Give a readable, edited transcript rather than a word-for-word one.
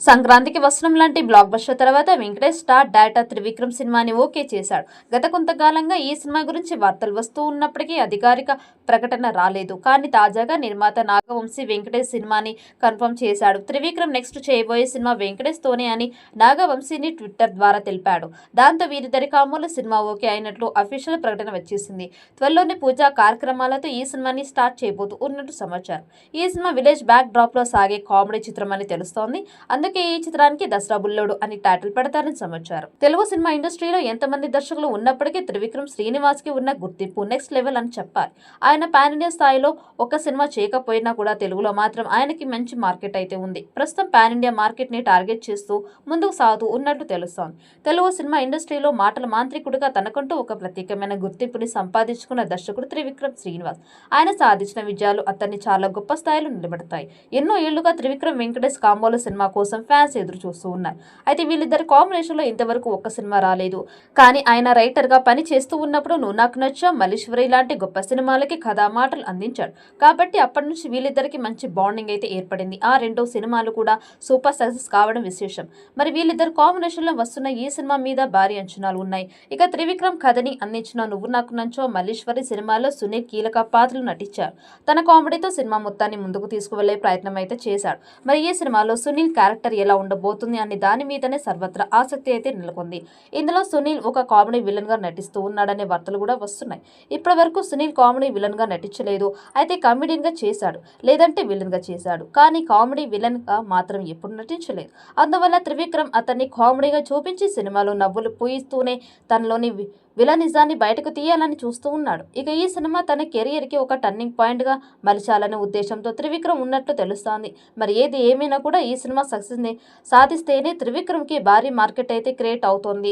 సంక్రాంతికి వస్త్రం లాంటి బ్లాక్ బస్టర్ తర్వాత వెంకటేష్ స్టార్ డైరెక్టర్ త్రివిక్రమ్ సినిమాని ఓకే చేశాడు. గత కొంతకాలంగా ఈ సినిమా గురించి వార్తలు వస్తూ ఉన్నప్పటికీ అధికారిక ప్రకటన రాలేదు. కానీ తాజాగా నిర్మాత నాగవంశీ వెంకటేష్ సినిమాని కన్ఫర్మ్ చేశాడు. త్రివిక్రమ్ నెక్స్ట్ చేయబోయే సినిమా వెంకటేష్ తోనే అని నాగవంశీని ట్విట్టర్ ద్వారా తెలిపాడు. దాంతో వీరిద్దరి కాంబోలో సినిమా ఓకే అయినట్లు అఫీషియల్ ప్రకటన వచ్చేసింది. త్వరలోనే పూజా కార్యక్రమాలతో ఈ సినిమాని స్టార్ట్ చేయబోతూ ఉన్నట్టు సమాచారం. ఈ సినిమా విలేజ్ బ్యాక్ డ్రాప్ లో సాగే కామెడీ చిత్రం అని తెలుస్తోంది. అందుకే ఈ చిత్రానికి దసరా బుల్లోడు అని టైటిల్ పెడతారని సమాచారం. తెలుగు సినిమా ఇండస్ట్రీలో ఎంతమంది దర్శకులు ఉన్నప్పటికీ త్రివిక్రమ్ శ్రీనివాస్ కి ఉన్న గుర్తింపు నెక్స్ట్ లెవెల్ అని చెప్పాలి. ఆయన పాన్ ఇండియా స్థాయిలో ఒక సినిమా చేయకపోయినా కూడా తెలుగులో మాత్రం ఆయనకి మంచి మార్కెట్ అయితే ఉంది. ప్రస్తుతం పాన్ ఇండియా మార్కెట్ ని టార్గెట్ చేస్తూ ముందుకు సాగుతూ ఉన్నట్టు తెలుస్తోంది. తెలుగు సినిమా ఇండస్ట్రీలో మాటల మాంత్రికుడిగా తనకంటూ ఒక ప్రత్యేకమైన గుర్తింపుని సంపాదించుకున్న దర్శకుడు త్రివిక్రమ్ శ్రీనివాస్. ఆయన సాధించిన విజయాలు అతన్ని చాలా గొప్ప స్థాయిలో నిలబెడతాయి. ఎన్నో ఏళ్లుగా త్రివిక్రమ్ వెంకటేష్ కాంబోలో సినిమా కోసం ఫ్యాన్స్ ఎదురు చూస్తూ ఉన్నారు. అయితే వీళ్ళిద్దరి కాంబినేషన్ లో ఇంతవరకు ఒక్క సినిమా రాలేదు. కానీ ఆయన రైటర్ గా పని చేస్తూ ఉన్నప్పుడు నువ్వు నాకు నచ్చా, మల్లీశ్వరి లాంటి గొప్ప సినిమాలకి కథా మాటలు అందించాడు. కాబట్టి అప్పటి నుంచి వీళ్ళిద్దరికి మంచి బాండింగ్ అయితే ఏర్పడింది. ఆ రెండో సినిమాలు కూడా సూపర్ సక్సెస్ కావడం విశేషం. మరి వీళ్ళిద్దరు కాంబినేషన్ లో వస్తున్న ఈ సినిమా మీద భారీ అంచనాలు ఉన్నాయి. ఇక త్రివిక్రమ్ కథని అందించిన నువ్వు నాకు నచ్చో, మల్లీశ్వరి సినిమాలో సునీల్ కీలక పాత్రలు నటించారు. తన కామెడీతో సినిమా మొత్తాన్ని ముందుకు తీసుకువెళ్లే ప్రయత్నం అయితే చేశాడు. మరి ఈ సినిమాలో సునీల్ క్యారెక్టర్ ఎలా ఉండబోతుంది అనే దాని మీదనే సర్వత్రా ఆసక్తి అయితే నెలకొంది. ఇందులో సునీల్ ఒక కామెడీ విలన్ గా నటిస్తూ ఉన్నాడనే వార్తలు కూడా వస్తున్నాయి. ఇప్పటి వరకు సునీల్ కామెడీ విలన్ గా నటించలేదు. అయితే కమెడియన్ గా చేశాడు, లేదంటే విలన్ గా చేశాడు. కానీ కామెడీ విలన్ గా మాత్రం ఎప్పుడు నటించలేదు. అందువల్ల త్రివిక్రమ్ అతన్ని కామెడీగా చూపించి సినిమాలో నవ్వులు పూయిస్తూనే తనలోని విలనిజాన్ని బయటకు తీయాలని చూస్తూ ఉన్నాడు. ఇక ఈ సినిమా తన కెరియర్ కి ఒక టర్నింగ్ పాయింట్ గా మలచాలనే ఉద్దేశంతో త్రివిక్రమ్ ఉన్నట్లు తెలుస్తోంది. మరి ఏది ఏమైనా కూడా ఈ సినిమా సక్సెస్ ని సాధిస్తేనే త్రివిక్రమ్ కి భారీ మార్కెట్ అయితే క్రియేట్ అవుతోంది.